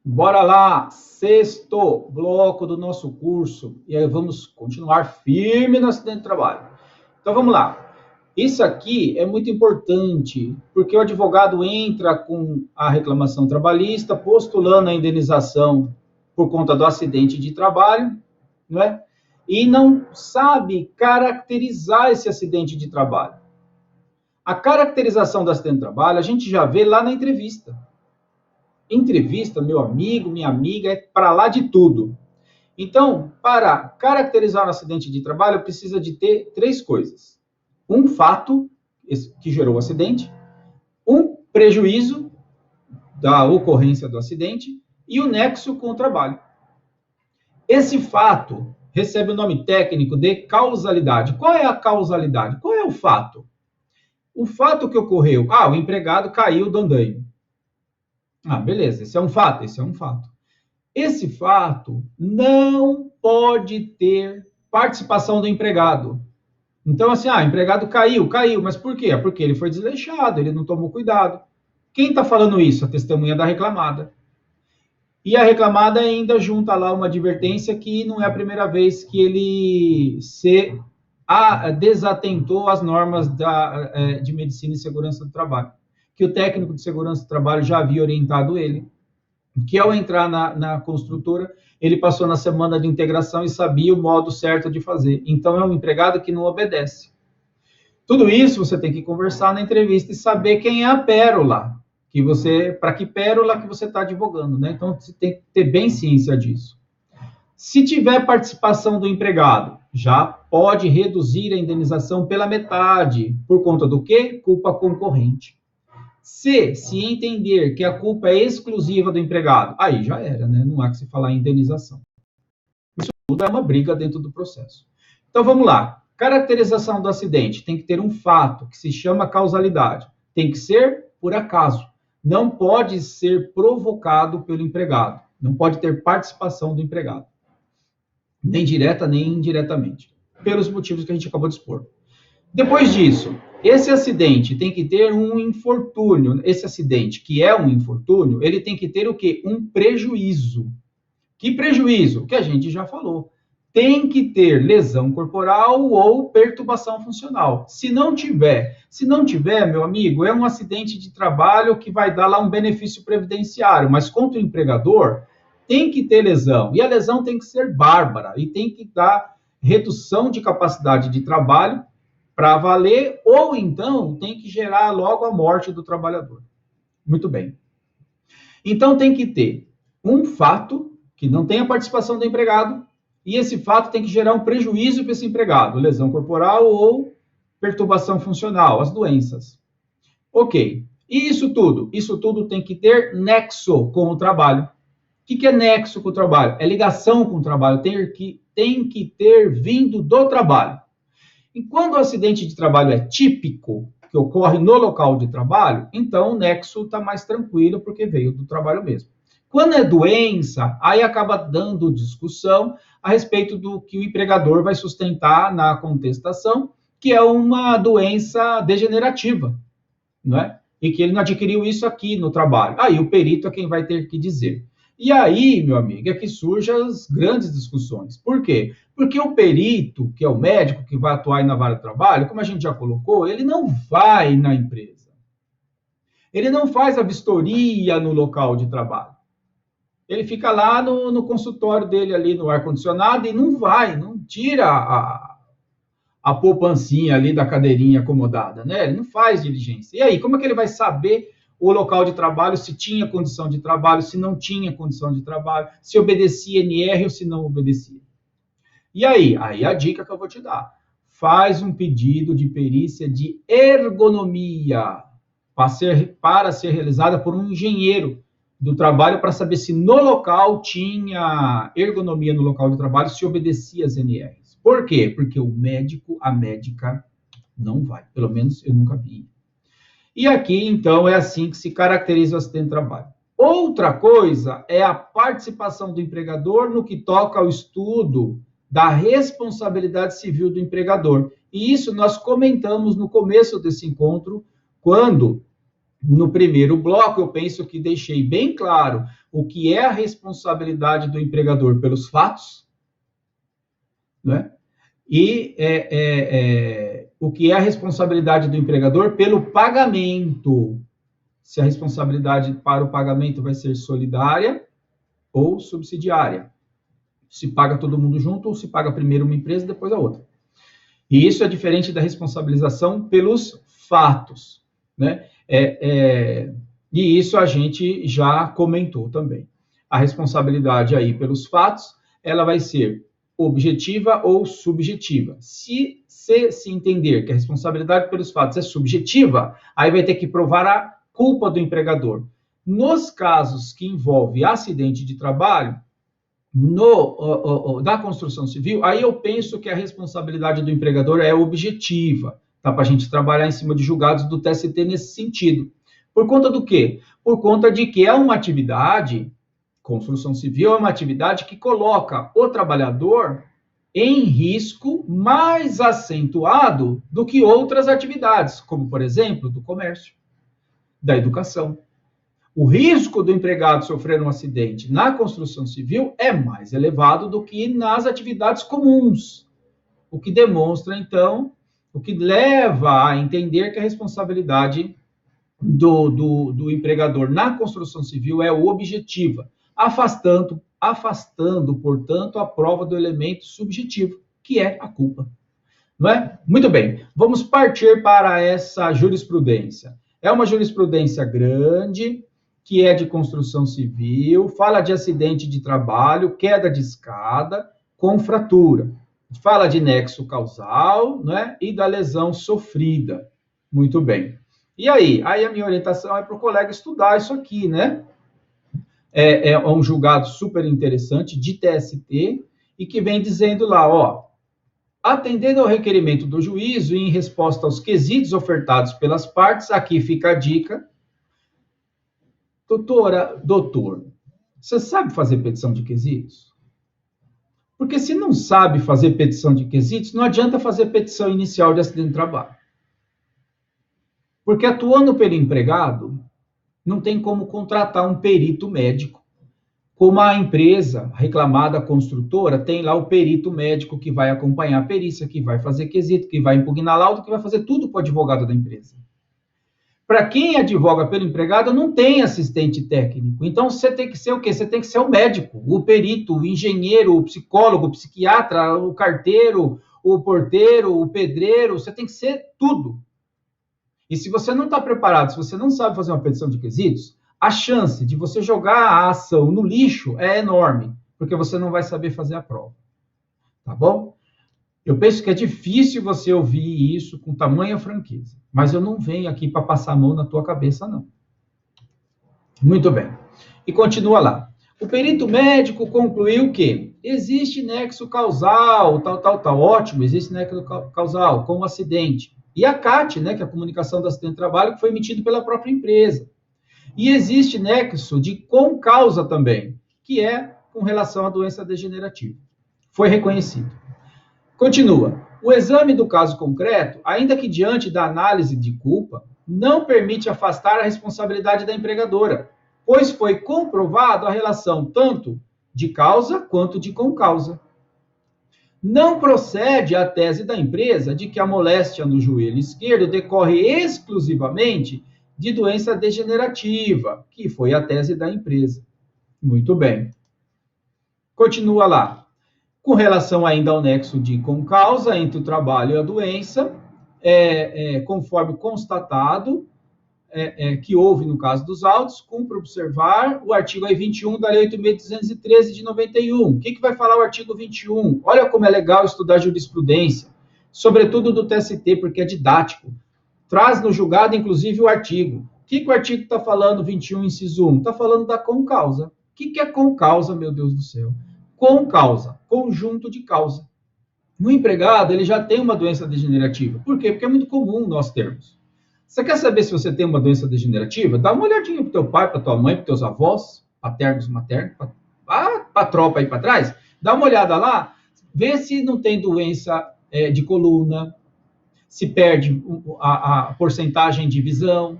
Bora lá, sexto bloco do nosso curso. E aí vamos continuar firme no acidente de trabalho. Então vamos lá. Isso aqui é muito importante, porque o advogado entra com a reclamação trabalhista, postulando a indenização por conta do acidente de trabalho, não é? E não sabe caracterizar esse acidente de trabalho. A caracterização do acidente de trabalho a gente já vê lá na entrevista. Entrevista, meu amigo, minha amiga, é para lá de tudo. Então, para caracterizar um acidente de trabalho, precisa de ter três coisas. Um fato que gerou o acidente, um prejuízo da ocorrência do acidente e o nexo com o trabalho. Esse fato recebe o nome técnico de causalidade. Qual é a causalidade? Qual é o fato? O fato que ocorreu, o empregado caiu do andaime. Beleza, esse é um fato, esse é um fato. Esse fato não pode ter participação do empregado. Então, assim, o empregado caiu, mas por quê? Porque ele foi desleixado, ele não tomou cuidado. Quem está falando isso? A testemunha da reclamada. E a reclamada ainda junta lá uma advertência que não é a primeira vez que ele se desatentou às normas de medicina e segurança do trabalho. Que o técnico de segurança do trabalho já havia orientado ele, que ao entrar na construtora, ele passou na semana de integração e sabia o modo certo de fazer. Então, é um empregado que não obedece. Tudo isso você tem que conversar na entrevista e saber quem é a pérola, para que pérola que você está advogando, né? Então, você tem que ter bem ciência disso. Se tiver participação do empregado, já pode reduzir a indenização pela metade. Por conta do quê? Culpa concorrente. Se entender que a culpa é exclusiva do empregado, aí já era, né? Não há que se falar em indenização. Isso tudo é uma briga dentro do processo. Então vamos lá. Caracterização do acidente tem que ter um fato que se chama causalidade. Tem que ser por acaso. Não pode ser provocado pelo empregado. Não pode ter participação do empregado. Nem direta, nem indiretamente. Pelos motivos que a gente acabou de expor. Depois disso, esse acidente tem que ter um infortúnio. Esse acidente, que é um infortúnio, ele tem que ter o quê? Um prejuízo. Que prejuízo? Que a gente já falou. Tem que ter lesão corporal ou perturbação funcional. Se não tiver, meu amigo, é um acidente de trabalho que vai dar lá um benefício previdenciário, mas contra o empregador tem que ter lesão. E a lesão tem que ser bárbara e tem que dar redução de capacidade de trabalho para valer, ou então tem que gerar logo a morte do trabalhador. Muito bem. Então tem que ter um fato que não tenha participação do empregado, e esse fato tem que gerar um prejuízo para esse empregado, lesão corporal ou perturbação funcional, as doenças. Ok. E isso tudo tem que ter nexo com o trabalho. O que é nexo com o trabalho? É ligação com o trabalho, tem que ter vindo do trabalho. E quando o acidente de trabalho é típico, que ocorre no local de trabalho, então o nexo está mais tranquilo, porque veio do trabalho mesmo. Quando é doença, aí acaba dando discussão a respeito do que o empregador vai sustentar na contestação, que é uma doença degenerativa, não é? E que ele não adquiriu isso aqui no trabalho. Aí o perito é quem vai ter que dizer. E aí, meu amigo, é que surgem as grandes discussões. Por quê? Porque o perito, que é o médico que vai atuar na vara de trabalho, como a gente já colocou, ele não vai na empresa. Ele não faz a vistoria no local de trabalho. Ele fica lá no consultório dele, ali no ar-condicionado, e não tira a poupancinha ali da cadeirinha acomodada, né? Ele não faz diligência. E aí, como é que ele vai saber o local de trabalho, se tinha condição de trabalho, se não tinha condição de trabalho, se obedecia NR ou se não obedecia? E aí a dica que eu vou te dar. Faz um pedido de perícia de ergonomia para ser realizada por um engenheiro do trabalho para saber se no local tinha ergonomia no local de trabalho, se obedecia as NRs. Por quê? Porque o médico, a médica, não vai. Pelo menos eu nunca vi. E aqui, então, é assim que se caracteriza o acidente de trabalho. Outra coisa é a participação do empregador no que toca ao estudo da responsabilidade civil do empregador. E isso nós comentamos no começo desse encontro, quando No primeiro bloco, eu penso que deixei bem claro o que é a responsabilidade do empregador pelos fatos, né? E o que é a responsabilidade do empregador pelo pagamento. Se a responsabilidade para o pagamento vai ser solidária ou subsidiária. Se paga todo mundo junto ou se paga primeiro uma empresa e depois a outra. E isso é diferente da responsabilização pelos fatos, né? E isso a gente já comentou também. A responsabilidade aí pelos fatos, ela vai ser objetiva ou subjetiva. Se entender que a responsabilidade pelos fatos é subjetiva, aí vai ter que provar a culpa do empregador. Nos casos que envolve acidente de trabalho, da construção civil, aí eu penso que a responsabilidade do empregador é objetiva, tá? Para a gente trabalhar em cima de julgados do TST nesse sentido. Por conta do quê? Por conta de que é uma atividade, construção civil é uma atividade que coloca o trabalhador em risco mais acentuado do que outras atividades, como, por exemplo, do comércio, da educação. O risco do empregado sofrer um acidente na construção civil é mais elevado do que nas atividades comuns, o que demonstra, então, o que leva a entender que a responsabilidade do empregador na construção civil é objetiva, afastando, portanto, a prova do elemento subjetivo, que é a culpa. Não é? Muito bem, vamos partir para essa jurisprudência. É uma jurisprudência grande, que é de construção civil, fala de acidente de trabalho, queda de escada, com fratura. Fala de nexo causal, né? E da lesão sofrida. Muito bem. E aí? Aí a minha orientação é para o colega estudar isso aqui, né? É um julgado super interessante de TST e que vem dizendo lá, ó, atendendo ao requerimento do juízo e em resposta aos quesitos ofertados pelas partes, aqui fica a dica. Doutor, você sabe fazer petição de quesitos? Porque se não sabe fazer petição de quesitos, não adianta fazer petição inicial de acidente de trabalho. Porque atuando pelo empregado, não tem como contratar um perito médico. Como a empresa reclamada, a construtora, tem lá o perito médico que vai acompanhar a perícia, que vai fazer quesito, que vai impugnar laudo, que vai fazer tudo para o advogado da empresa. Para quem advoga pelo empregado, não tem assistente técnico. Então, você tem que ser o quê? Você tem que ser o médico, o perito, o engenheiro, o psicólogo, o psiquiatra, o carteiro, o porteiro, o pedreiro. Você tem que ser tudo. E se você não está preparado, se você não sabe fazer uma petição de quesitos, a chance de você jogar a ação no lixo é enorme, porque você não vai saber fazer a prova. Tá bom? Eu penso que é difícil você ouvir isso com tamanha franqueza, mas eu não venho aqui para passar a mão na tua cabeça, não. Muito bem. E continua lá. O perito médico concluiu que existe nexo causal, tal, ótimo, existe nexo causal com o acidente. E a CAT, né, que é a comunicação do acidente de trabalho, que foi emitido pela própria empresa. E existe nexo de concausa também, que é com relação à doença degenerativa. Foi reconhecido. Continua. O exame do caso concreto, ainda que diante da análise de culpa, não permite afastar a responsabilidade da empregadora, pois foi comprovado a relação tanto de causa quanto de concausa. Não procede a tese da empresa de que a moléstia no joelho esquerdo decorre exclusivamente de doença degenerativa, que foi a tese da empresa. Muito bem. Continua lá. Com relação ainda ao nexo de concausa entre o trabalho e a doença, conforme constatado, que houve no caso dos autos, cumpre observar o artigo 21 da Lei 8.213 de 91. O que vai falar o artigo 21? Olha como é legal estudar jurisprudência, sobretudo do TST, porque é didático. Traz no julgado, inclusive, o artigo. O que o artigo está falando, 21, inciso 1? Está falando da concausa. O que é concausa, meu Deus do céu? Concausa, conjunto de causa. No empregado, ele já tem uma doença degenerativa. Por quê? Porque é muito comum nós termos. Você quer saber se você tem uma doença degenerativa? Dá uma olhadinha para teu pai, para tua mãe, para teus avós, paternos, maternos, para a tropa aí para trás. Dá uma olhada lá, vê se não tem doença de coluna, se perde a porcentagem de visão.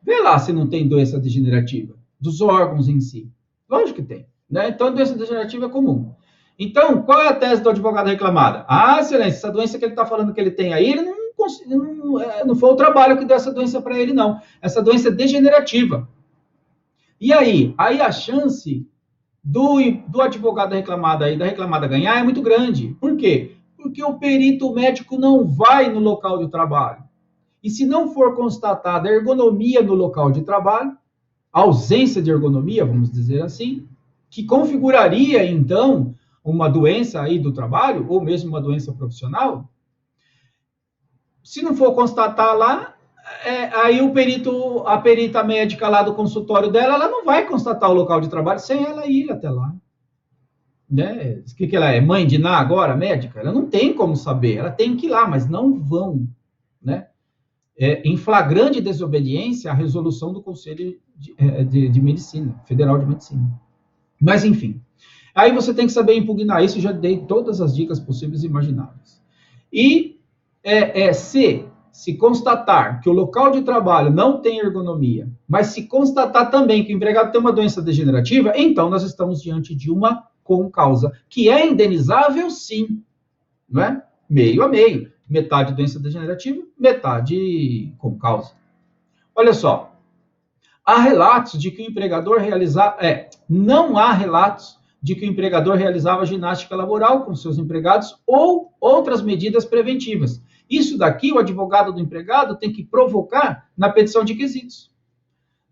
Vê lá se não tem doença degenerativa dos órgãos em si. Lógico que tem, né? Então, doença degenerativa é comum. Então, qual é a tese do advogado reclamada? Ah, excelência, essa doença que ele está falando que ele tem aí, ele não foi o trabalho que deu essa doença para ele, não. Essa doença é degenerativa. E aí? Aí a chance do advogado reclamado aí, da reclamada ganhar, é muito grande. Por quê? Porque o perito médico não vai no local de trabalho. E se não for constatada ergonomia no local de trabalho, ausência de ergonomia, vamos dizer assim, que configuraria, então, uma doença aí do trabalho, ou mesmo uma doença profissional, se não for constatar lá, aí a perita médica lá do consultório dela, ela não vai constatar o local de trabalho sem ela ir até lá. Né? O que ela é? Mãe de Ná agora, médica? Ela não tem como saber, ela tem que ir lá, mas não vão. Né? Em flagrante desobediência à resolução do Conselho de Medicina, Federal de Medicina. Mas, enfim. Aí você tem que saber impugnar isso, já dei todas as dicas possíveis e imagináveis. E se constatar que o local de trabalho não tem ergonomia, mas se constatar também que o empregado tem uma doença degenerativa, então nós estamos diante de uma concausa, que é indenizável, sim, não é? Meio a meio. Metade doença degenerativa, metade concausa. Olha só, há relatos de que o empregador não há relatos de que o empregador realizava ginástica laboral com seus empregados ou outras medidas preventivas. Isso daqui, o advogado do empregado tem que provocar na petição de quesitos.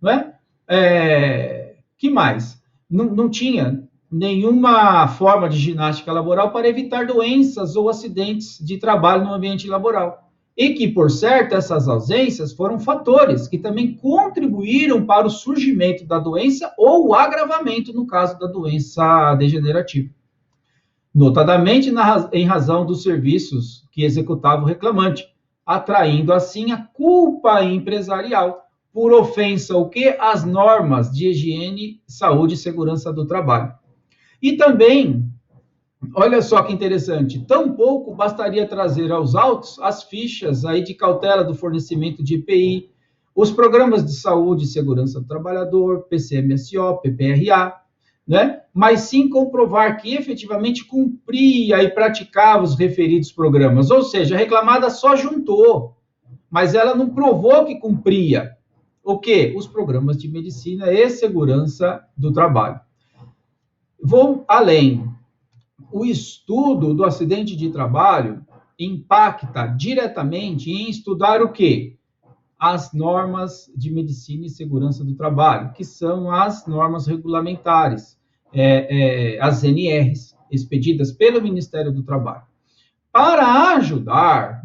Não é? Que mais? Não tinha nenhuma forma de ginástica laboral para evitar doenças ou acidentes de trabalho no ambiente laboral. E que, por certo, essas ausências foram fatores que também contribuíram para o surgimento da doença ou o agravamento no caso da doença degenerativa. Notadamente em razão dos serviços que executava o reclamante, atraindo assim a culpa empresarial por ofensa o quê? Às normas de higiene, saúde e segurança do trabalho. E também, olha só que interessante, tampouco bastaria trazer aos autos as fichas aí de cautela do fornecimento de EPI, os programas de saúde e segurança do trabalhador, PCMSO, PPRA, né? Mas sim comprovar que efetivamente cumpria e praticava os referidos programas. Ou seja, a reclamada só juntou, mas ela não provou que cumpria. O quê? Os programas de medicina e segurança do trabalho. Vou além. O estudo do acidente de trabalho impacta diretamente em estudar o quê? As normas de medicina e segurança do trabalho, que são as normas regulamentares, as NRs, expedidas pelo Ministério do Trabalho. Para ajudar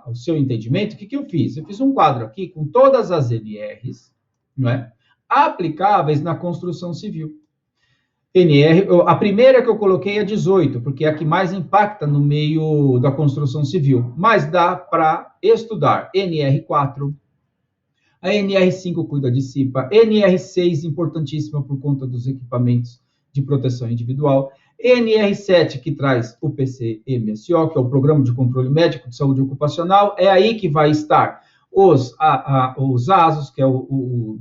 o seu entendimento, o que eu fiz? Eu fiz um quadro aqui com todas as NRs, não é? Aplicáveis na construção civil. NR, a primeira que eu coloquei é 18, porque é a que mais impacta no meio da construção civil, mas dá para estudar NR4, a NR5 cuida de CIPA, NR6 importantíssima por conta dos equipamentos de proteção individual, NR7 que traz o PCMSO, que é o Programa de Controle Médico de Saúde Ocupacional, é aí que vai estar os ASOS, que é o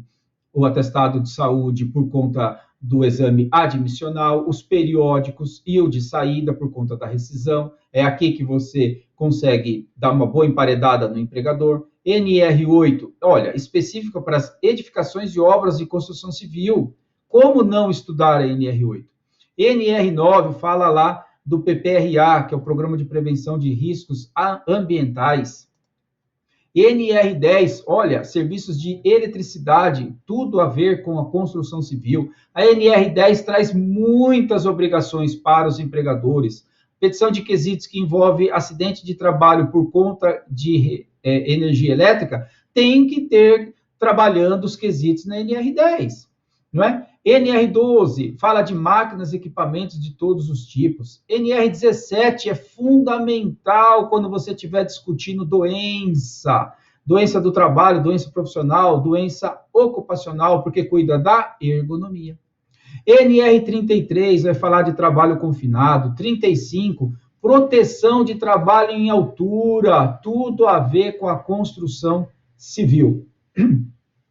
atestado de saúde por conta do exame admissional, os periódicos e o de saída por conta da rescisão. É aqui que você consegue dar uma boa emparedada no empregador. NR8, olha, específica para as edificações e obras de construção civil. Como não estudar a NR8? NR9 fala lá do PPRA, que é o Programa de Prevenção de Riscos Ambientais. NR10, olha, serviços de eletricidade, tudo a ver com a construção civil. A NR10 traz muitas obrigações para os empregadores. Petição de quesitos que envolve acidente de trabalho por conta de energia elétrica, tem que ter trabalhando os quesitos na NR10, não é? NR12 fala de máquinas e equipamentos de todos os tipos. NR17 é fundamental quando você estiver discutindo doença do trabalho, doença profissional, doença ocupacional, porque cuida da ergonomia. NR33 vai falar de trabalho confinado. 35, proteção de trabalho em altura, tudo a ver com a construção civil.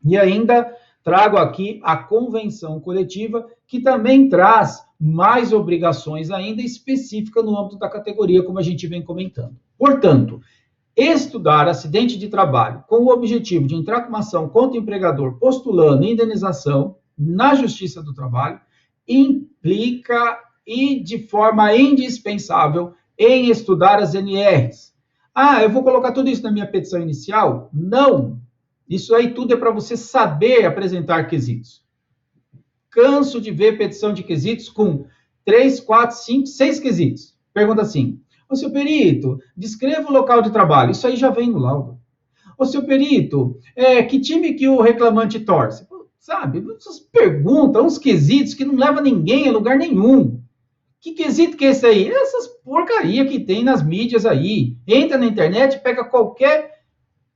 E ainda trago aqui a convenção coletiva, que também traz mais obrigações ainda específicas no âmbito da categoria, como a gente vem comentando. Portanto, estudar acidente de trabalho com o objetivo de entrar com uma ação contra o empregador postulando indenização na Justiça do Trabalho implica e de forma indispensável em estudar as NRs. Ah, eu vou colocar tudo isso na minha petição inicial? Não. Isso aí tudo é para você saber apresentar quesitos. Canso de ver petição de quesitos com 3, 4, 5, 6 quesitos. Pergunta assim: ô seu perito, descreva o local de trabalho. Isso aí já vem no laudo. Ô seu perito, que time que o reclamante torce? Sabe, essas perguntas, uns quesitos que não levam ninguém a lugar nenhum. Que quesito que é esse aí? Essas porcaria que tem nas mídias aí. Entra na internet, pega qualquer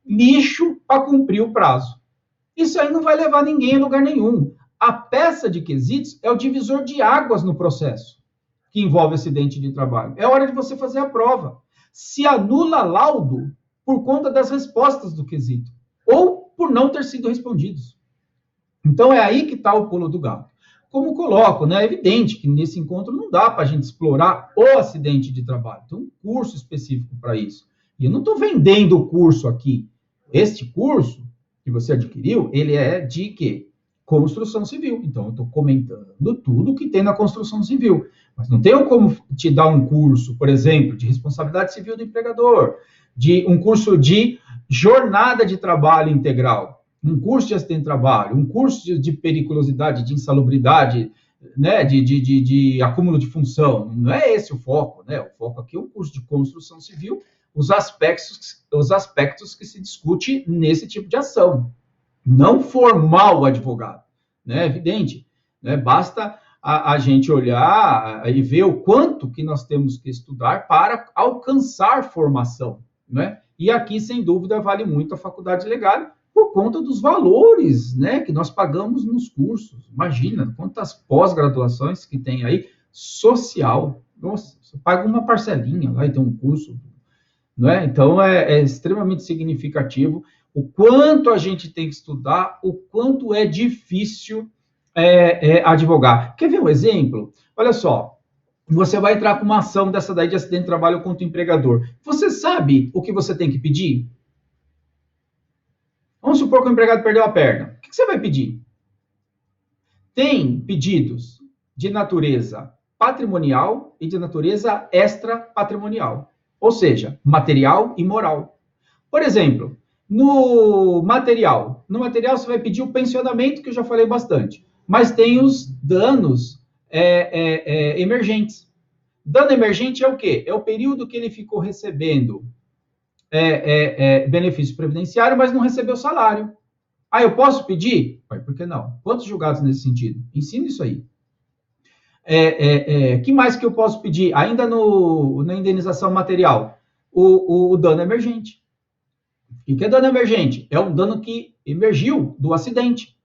lixo para cumprir o prazo. Isso aí não vai levar ninguém a lugar nenhum. A peça de quesitos é o divisor de águas no processo que envolve acidente de trabalho. É hora de você fazer a prova. Se anula laudo por conta das respostas do quesito ou por não ter sido respondidos. Então é aí que está o pulo do gato. Como coloco, né? É evidente que nesse encontro não dá para a gente explorar o acidente de trabalho. Tem um curso específico para isso. E eu não estou vendendo o curso aqui. Este curso que você adquiriu, ele é de quê? Construção civil. Então, eu estou comentando tudo que tem na construção civil. Mas não tenho como te dar um curso, por exemplo, de responsabilidade civil do empregador, de um curso de jornada de trabalho integral, um curso de acidente de trabalho, um curso de periculosidade, de insalubridade, né, de acúmulo de função. Não é esse o foco, né? O foco aqui é um curso de construção civil, os aspectos que se discute nesse tipo de ação. Não formar o advogado, né? É evidente, né? Basta a gente olhar e ver o quanto que nós temos que estudar para alcançar formação, né? E aqui, sem dúvida, vale muito a faculdade legal por conta dos valores, né, que nós pagamos nos cursos. Imagina quantas pós-graduações que tem aí, social. Nossa, você paga uma parcelinha lá e tem um curso, não é? Então, é extremamente significativo o quanto a gente tem que estudar, o quanto é difícil advogar. Quer ver um exemplo? Olha só, você vai entrar com uma ação dessa daí de acidente de trabalho contra o empregador. Você sabe o que você tem que pedir? Vamos supor que o empregado perdeu a perna. O que você vai pedir? Tem pedidos de natureza patrimonial e de natureza extra-patrimonial. Ou seja, material e moral. Por exemplo, no material você vai pedir o pensionamento, que eu já falei bastante. Mas tem os danos emergentes. Dano emergente é o quê? É o período que ele ficou recebendo benefício previdenciário, mas não recebeu salário. Ah, eu posso pedir? Por que não? Quantos julgados nesse sentido? Ensina isso aí. Que mais que eu posso pedir? Ainda na indenização material, o dano emergente. O que é dano emergente? É um dano que emergiu do acidente.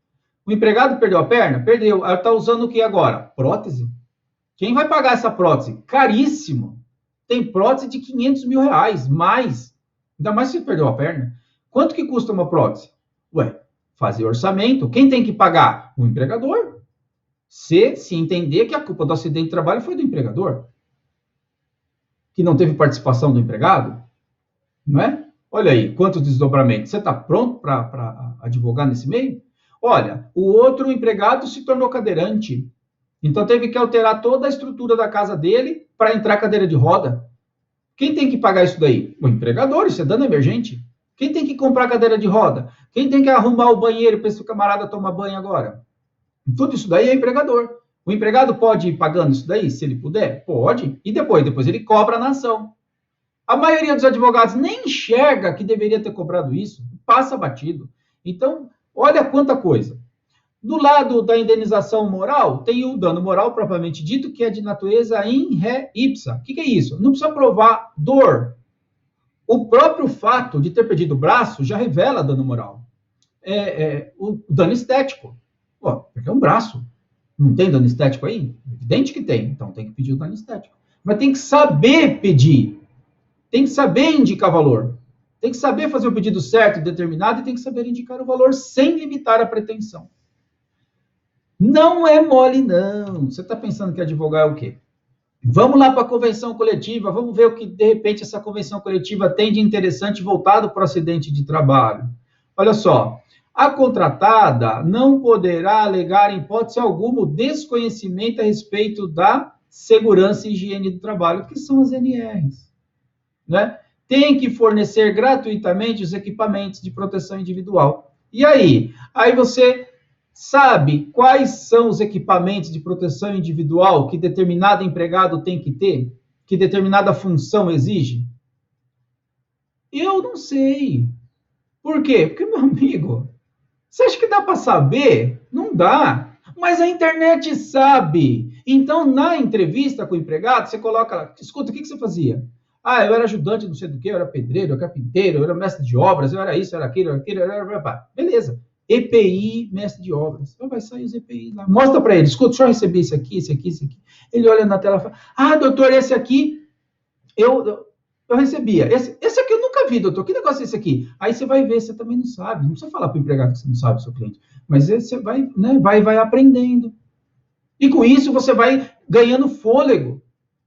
O empregado perdeu a perna? Perdeu. Ela está usando o que agora? Prótese. Quem vai pagar essa prótese? Caríssimo. Tem prótese de 500 mil reais, mais. Ainda mais se você perdeu a perna. Quanto que custa uma prótese? Fazer orçamento. Quem tem que pagar? O empregador. Se entender que a culpa do acidente de trabalho foi do empregador. Que não teve participação do empregado. Não é? Olha aí, quantos desdobramentos. Você está pronto para advogar nesse meio? Olha, o outro empregado se tornou cadeirante. Então teve que alterar toda a estrutura da casa dele para entrar cadeira de roda. Quem tem que pagar isso daí? O empregador, isso é dano emergente. Quem tem que comprar cadeira de roda? Quem tem que arrumar o banheiro para esse camarada tomar banho agora? Tudo isso daí é empregador. O empregado pode ir pagando isso daí, se ele puder? Pode. E depois ele cobra na ação. A maioria dos advogados nem enxerga que deveria ter cobrado isso, passa batido. Então, olha quanta coisa. Do lado da indenização moral, tem o dano moral propriamente dito, que é de natureza in re ipsa. O que é isso? Não precisa provar dor. O próprio fato de ter perdido o braço já revela dano moral. O dano estético. Porque é um braço. Não tem dano estético aí? Evidente que tem. Então tem que pedir o dano estético. Mas tem que saber pedir. Tem que saber indicar valor. Tem que saber fazer o pedido certo, determinado, e tem que saber indicar o valor sem limitar a pretensão. Não é mole, não. Você está pensando que advogar é o quê? Vamos lá para a convenção coletiva, vamos ver o que, de repente, essa convenção coletiva tem de interessante voltado para o acidente de trabalho. Olha só, a contratada não poderá alegar, em hipótese alguma, o desconhecimento a respeito da segurança e higiene do trabalho, que são as NRs, né? Tem que fornecer gratuitamente os equipamentos de proteção individual. E aí? Aí você sabe quais são os equipamentos de proteção individual que determinado empregado tem que ter? Que determinada função exige? Eu não sei. Por quê? Porque, meu amigo, você acha que dá para saber? Não dá. Mas a internet sabe. Então, na entrevista com o empregado, você coloca lá, escuta, o que você fazia? Ah, eu era ajudante, não sei do que, eu era pedreiro, eu era carpinteiro, eu era mestre de obras, eu era isso, eu era aquilo, beleza. EPI, mestre de obras. Então vai sair os EPI lá. Mostra para ele, escuta, deixa eu receber esse aqui, esse aqui, esse aqui. Ele olha na tela e fala, ah, doutor, esse aqui eu recebia. Esse aqui eu nunca vi, doutor. Que negócio é esse aqui? Aí você vai ver, você também não sabe. Não precisa falar para o empregado que você não sabe, seu cliente. Mas você vai, né, vai aprendendo. E com isso você vai ganhando fôlego,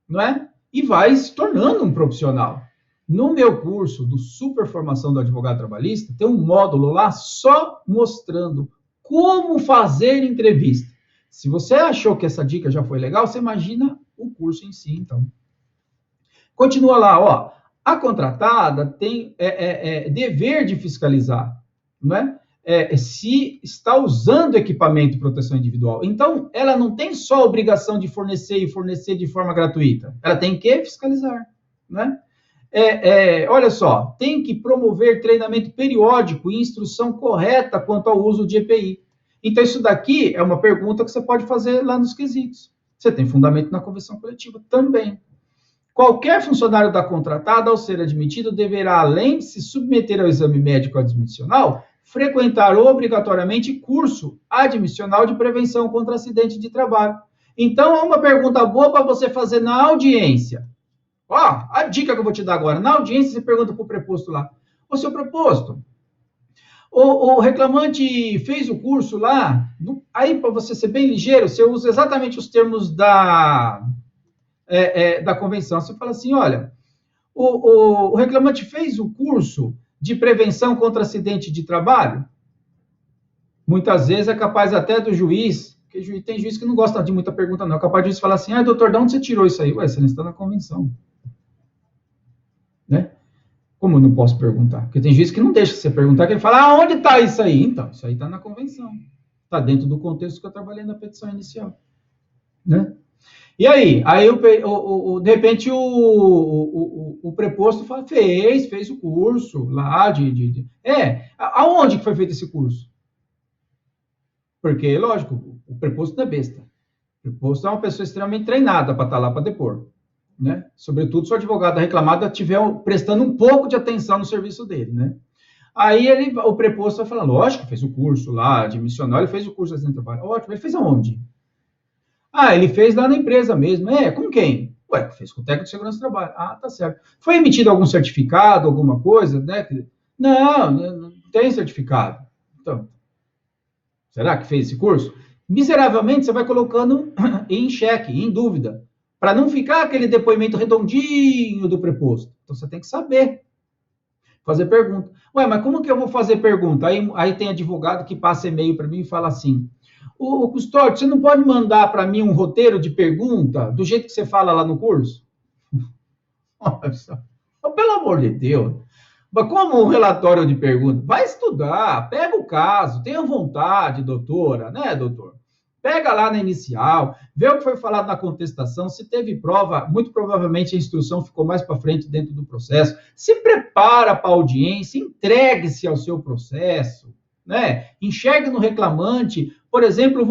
não é? E vai se tornando um profissional. No meu curso do Super Formação do Advogado Trabalhista, tem um módulo lá só mostrando como fazer entrevista. Se você achou que essa dica já foi legal, você imagina o curso em si, então. Continua lá, ó. A contratada tem dever de fiscalizar, não é? Se está usando equipamento de proteção individual. Então, ela não tem só a obrigação de fornecer e fornecer de forma gratuita. Ela tem que fiscalizar, né? Olha só, tem que promover treinamento periódico e instrução correta quanto ao uso de EPI. Então, isso daqui é uma pergunta que você pode fazer lá nos quesitos. Você tem fundamento na convenção coletiva também. Qualquer funcionário da contratada, ao ser admitido, deverá, além de se submeter ao exame médico admissional, frequentar obrigatoriamente curso admissional de prevenção contra acidente de trabalho. Então, é uma pergunta boa para você fazer na audiência. Ó, a dica que eu vou te dar agora. Na audiência, você pergunta para o preposto lá. Ô, seu preposto, o reclamante fez o curso lá, aí para você ser bem ligeiro, você usa exatamente os termos da convenção. Você fala assim, olha, o reclamante fez o curso de prevenção contra acidente de trabalho? Muitas vezes é capaz até do juiz, porque tem juiz que não gosta de muita pergunta não, é capaz de juiz falar assim, doutor, de onde você tirou isso aí? Ué, você não está na convenção. Né? Como eu não posso perguntar? Porque tem juiz que não deixa você perguntar, que ele fala, onde está isso aí? Então, isso aí está na convenção. Está dentro do contexto que eu trabalhei na petição inicial. Né? E aí? Aí, de repente, o preposto fala, fez o curso lá aonde que foi feito esse curso? Porque, lógico, o preposto não é besta. O preposto é uma pessoa extremamente treinada para estar lá para depor. Né? Sobretudo se o advogado da reclamada estiver prestando um pouco de atenção no serviço dele, né? Aí o preposto vai falar, lógico, fez o curso lá, admissional, ele fez o curso de trabalho. Ótimo, ele fez aonde? Ah, ele fez lá na empresa mesmo. Com quem? Ué, fez com o técnico de segurança do trabalho. Ah, tá certo. Foi emitido algum certificado, alguma coisa, né? Não tem certificado. Então, será que fez esse curso? Miseravelmente, você vai colocando em xeque, em dúvida, para não ficar aquele depoimento redondinho do preposto. Então, você tem que saber fazer pergunta. Ué, mas como que eu vou fazer pergunta? Aí tem advogado que passa e-mail para mim e fala assim, ô Custódio, você não pode mandar para mim um roteiro de pergunta do jeito que você fala lá no curso? Pelo amor de Deus. Mas como um relatório de pergunta? Vai estudar, pega o caso, tenha vontade, doutora, né, doutor? Pega lá na inicial, vê o que foi falado na contestação, se teve prova, muito provavelmente a instrução ficou mais para frente dentro do processo, se prepara para a audiência, entregue-se ao seu processo, né? Enxergue no reclamante, por exemplo,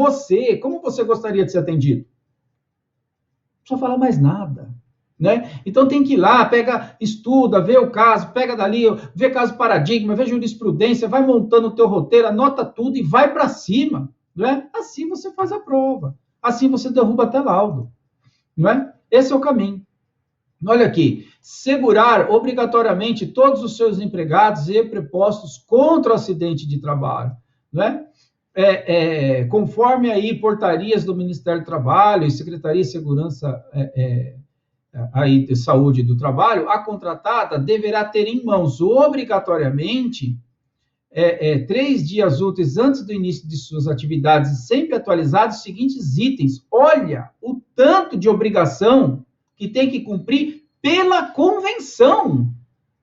como você gostaria de ser atendido? Não precisa falar mais nada. Né? Então tem que ir lá, estuda, vê o caso, pega dali, vê caso paradigma, vê jurisprudência, vai montando o teu roteiro, anota tudo e vai para cima. Não é? Assim você faz a prova. Assim você derruba até laudo. Não é? Esse é o caminho. Olha aqui, segurar obrigatoriamente todos os seus empregados e prepostos contra o acidente de trabalho, né? Conforme aí portarias do Ministério do Trabalho e Secretaria de Segurança aí de Saúde do Trabalho, a contratada deverá ter em mãos obrigatoriamente 3 dias úteis antes do início de suas atividades, sempre atualizados os seguintes itens. Olha o tanto de obrigação que tem que cumprir pela convenção.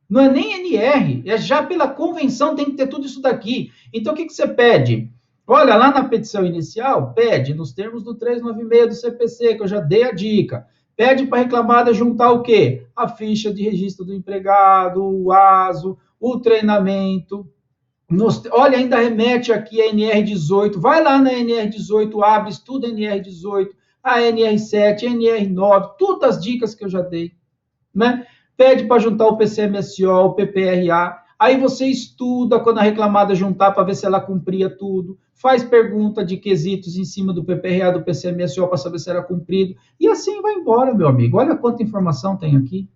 Não é nem NR, é já pela convenção, tem que ter tudo isso daqui. Então, o que você pede? Olha, lá na petição inicial, pede, nos termos do 396 do CPC, que eu já dei a dica, pede para a reclamada juntar o quê? A ficha de registro do empregado, o ASO, o treinamento. Olha, ainda remete aqui a NR18, vai lá na NR18, abre, estuda a NR18, a NR7, a NR9, todas as dicas que eu já dei, né? Pede para juntar o PCMSO, o PPRA, aí você estuda quando a reclamada juntar para ver se ela cumpria tudo, faz pergunta de quesitos em cima do PPRA, do PCMSO para saber se era cumprido, e assim vai embora, meu amigo. Olha quanta informação tem aqui,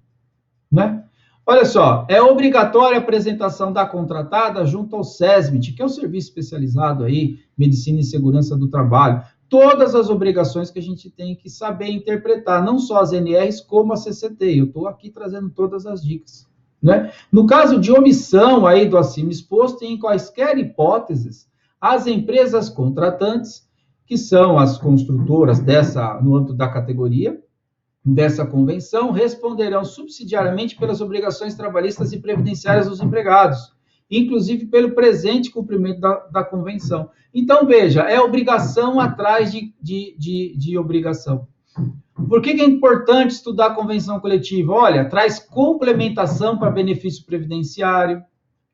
né? Olha só, é obrigatória a apresentação da contratada junto ao SESMIT, que é o Serviço Especializado aí, Medicina e Segurança do Trabalho. Todas as obrigações que a gente tem que saber interpretar, não só as NRs, como a CCT. Eu estou aqui trazendo todas as dicas, né? No caso de omissão aí do acima exposto, em quaisquer hipóteses, as empresas contratantes, que são as construtoras no âmbito da categoria, dessa convenção, responderão subsidiariamente pelas obrigações trabalhistas e previdenciárias dos empregados, inclusive pelo presente cumprimento da convenção. Então, veja, é obrigação atrás de obrigação. Por que é importante estudar a convenção coletiva? Olha, traz complementação para benefício previdenciário.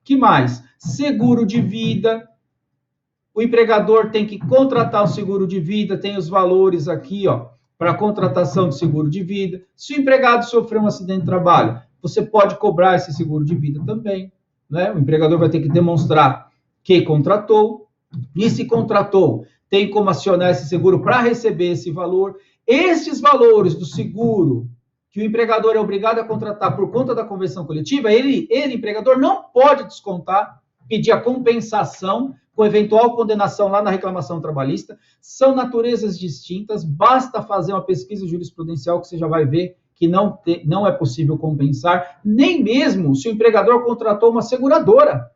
Que mais? Seguro de vida. O empregador tem que contratar o seguro de vida, tem os valores aqui, ó, para contratação de seguro de vida. Se o empregado sofreu um acidente de trabalho, você pode cobrar esse seguro de vida também, né? O empregador vai ter que demonstrar que contratou, e se contratou, tem como acionar esse seguro para receber esse valor. Esses valores do seguro que o empregador é obrigado a contratar por conta da convenção coletiva, ele empregador, não pode descontar, pedir a compensação com eventual condenação lá na reclamação trabalhista, são distintas, basta fazer uma pesquisa jurisprudencial que você já vai ver que não é possível compensar, nem mesmo se o empregador contratou uma seguradora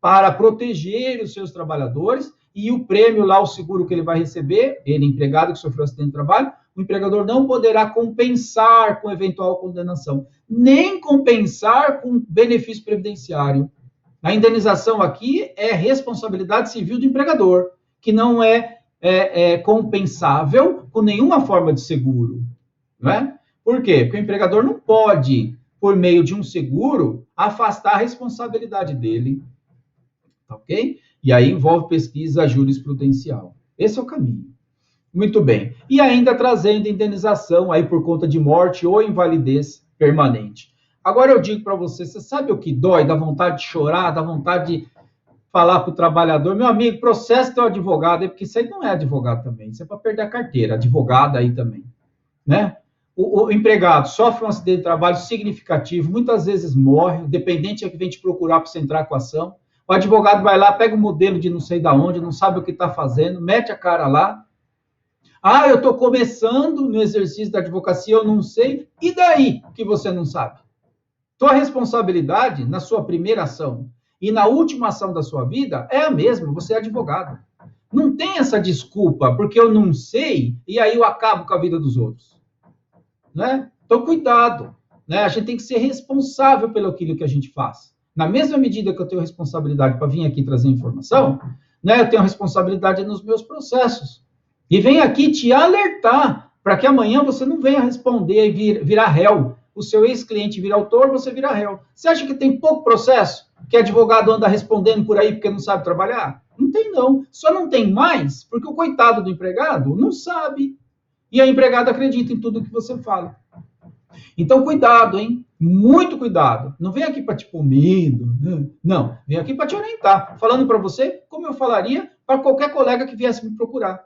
para proteger os seus trabalhadores e o prêmio lá, o seguro que ele vai receber, ele empregado que sofreu acidente de trabalho, o empregador não poderá compensar com eventual condenação, nem compensar com benefício previdenciário. A indenização aqui é responsabilidade civil do empregador, que não é compensável com nenhuma forma de seguro, não é? Por quê? Porque o empregador não pode, por meio de um seguro, afastar a responsabilidade dele, ok? E aí envolve pesquisa jurisprudencial. Esse é o caminho. Muito bem. E ainda trazendo indenização aí por conta de morte ou invalidez permanente. Agora eu digo para você, você sabe o que dói? Dá vontade de chorar, dá vontade de falar para o trabalhador, meu amigo, processa teu advogado, porque isso aí não é advogado também, isso é para perder a carteira, advogado aí também, né? O empregado sofre um acidente de trabalho significativo, muitas vezes morre, o dependente é que vem te procurar para você entrar com a ação, o advogado vai lá, pega o modelo de não sei da onde, não sabe o que está fazendo, mete a cara lá, eu estou começando no exercício da advocacia, eu não sei, e daí que você não sabe? Tua responsabilidade na sua primeira ação e na última ação da sua vida é a mesma, você é advogado. Não tem essa desculpa, porque eu não sei e aí eu acabo com a vida dos outros. Né? Então, cuidado. Né? A gente tem que ser responsável pelo aquilo que a gente faz. Na mesma medida que eu tenho responsabilidade para vir aqui trazer informação, né, eu tenho responsabilidade nos meus processos. E venho aqui te alertar para que amanhã você não venha responder e virar réu. O seu ex-cliente vira autor, você vira réu. Você acha que tem pouco processo? Que advogado anda respondendo por aí porque não sabe trabalhar? Não tem, não. Só não tem mais porque o coitado do empregado não sabe. E a empregada acredita em tudo que você fala. Então, cuidado, hein? Muito cuidado. Não vem aqui para te pôr medo. Não, vem aqui para te orientar. Falando para você como eu falaria para qualquer colega que viesse me procurar.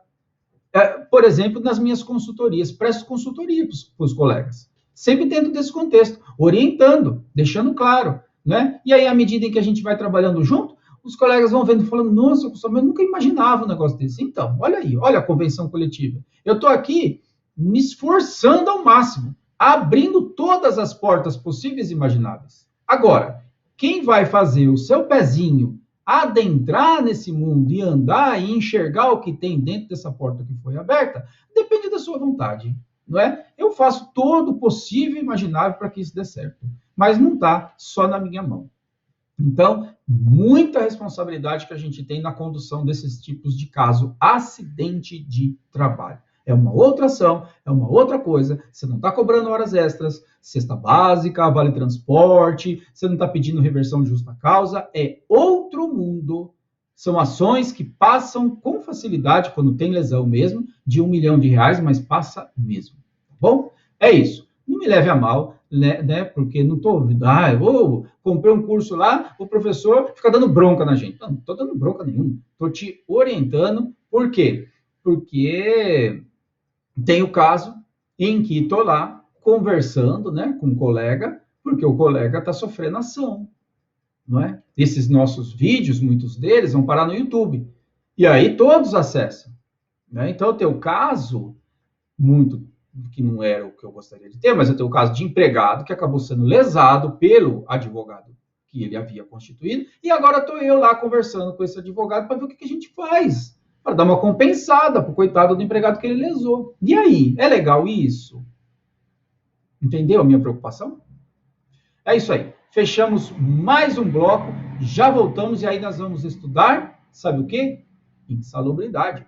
Por exemplo, nas minhas consultorias. Presto consultoria para os colegas. sempre dentro desse contexto, orientando, deixando claro, né? E aí, à medida em que a gente vai trabalhando junto, os colegas vão vendo, falando, nossa, Gustavo, eu nunca imaginava um negócio desse. Então, olha aí, olha a convenção coletiva. Eu estou aqui me esforçando ao máximo, abrindo todas as portas possíveis e imagináveis. Agora, quem vai fazer o seu pezinho adentrar nesse mundo e andar e enxergar o que tem dentro dessa porta que foi aberta, depende da sua vontade, não é? Eu faço todo o possível e imaginável para que isso dê certo, mas não está só na minha mão. Então, muita responsabilidade que a gente tem na condução desses tipos de caso, acidente de trabalho. É uma outra ação, é uma outra coisa. Você não está cobrando horas extras, cesta básica, vale transporte, você não está pedindo reversão de justa causa, é outro mundo. São ações que passam com facilidade, quando tem lesão mesmo, de R$1 milhão, mas passa mesmo. Tá bom? É isso. Não me leve a mal, né? Porque não estou ouvindo. Eu comprei um curso lá, o professor fica dando bronca na gente. Não estou dando bronca nenhuma. Estou te orientando. Por quê? Porque tem o caso em que estou lá conversando, né, com um colega, porque o colega está sofrendo ação, não é? Esses nossos vídeos, muitos deles, vão parar no YouTube. E aí todos acessam, né? Então, tem o caso, muito que não era o que eu gostaria de ter, mas eu tenho o caso de empregado que acabou sendo lesado pelo advogado que ele havia constituído, e agora estou eu lá conversando com esse advogado para ver o que a gente faz, para dar uma compensada para o coitado do empregado que ele lesou. E aí, é legal isso? Entendeu a minha preocupação? É isso aí. Fechamos mais um bloco, já voltamos e aí nós vamos estudar, sabe o quê? Insalubridade.